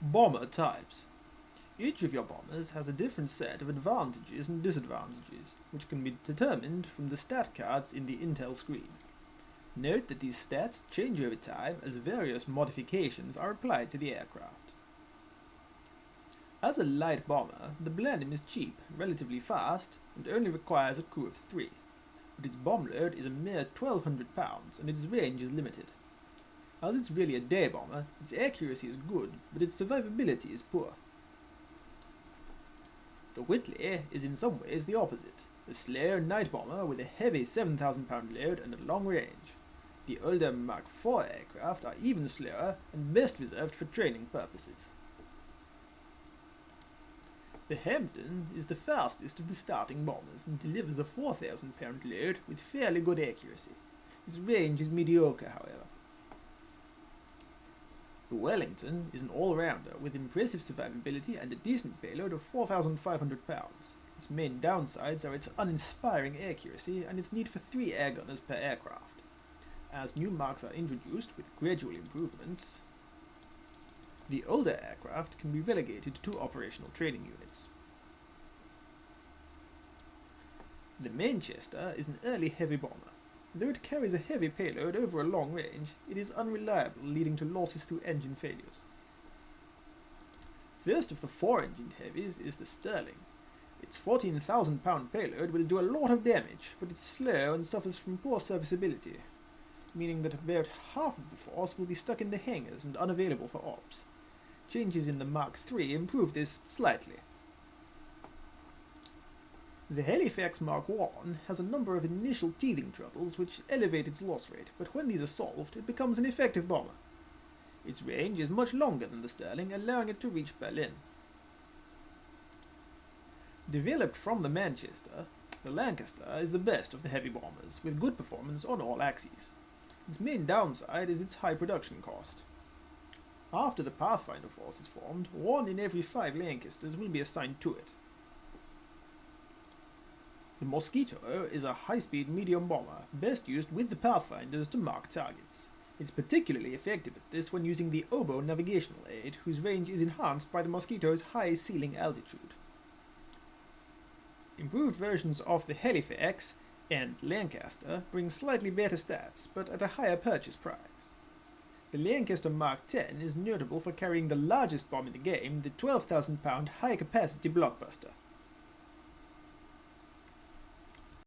Bomber types. Each of your bombers has a different set of advantages and disadvantages, which can be determined from the stat cards in the intel screen. Note that these stats change over time as various modifications are applied to the aircraft. As a light bomber, the Blenheim is cheap, relatively fast, and only requires a crew of 3, but its bomb load is a mere 1,200 pounds and its range is limited. As it's really a day bomber, its accuracy is good, but its survivability is poor. The Whitley is in some ways the opposite, a slow night bomber with a heavy 7,000 pound load and a long range. The older Mark IV aircraft are even slower and best reserved for training purposes. The Hampton is the fastest of the starting bombers and delivers a 4,000 pound load with fairly good accuracy. Its range is mediocre, however. The Wellington is an all-rounder with impressive survivability and a decent payload of 4,500 pounds. Its main downsides are its uninspiring accuracy and its need for 3 air gunners per aircraft. As new marks are introduced with gradual improvements, the older aircraft can be relegated to operational training units. The Manchester is an early heavy bomber. Though it carries a heavy payload over a long range, it is unreliable, leading to losses through engine failures. First of the 4-engined heavies is the Sterling. Its 14,000 pound payload will do a lot of damage, but it's slow and suffers from poor serviceability, meaning that about half of the force will be stuck in the hangars and unavailable for ops. Changes in the Mark III improve this slightly. The Halifax Mark I has a number of initial teething troubles which elevate its loss rate, but when these are solved, it becomes an effective bomber. Its range is much longer than the Sterling, allowing it to reach Berlin. Developed from the Manchester, the Lancaster is the best of the heavy bombers, with good performance on all axes. Its main downside is its high production cost. After the Pathfinder force is formed, 1 in every 5 Lancasters will be assigned to it. The Mosquito is a high-speed medium bomber, best used with the Pathfinders to mark targets. It's particularly effective at this when using the Oboe navigational aid, whose range is enhanced by the Mosquito's high ceiling altitude. Improved versions of the Halifax and Lancaster bring slightly better stats, but at a higher purchase price. The Lancaster Mark X is notable for carrying the largest bomb in the game, the 12,000 pound high-capacity blockbuster.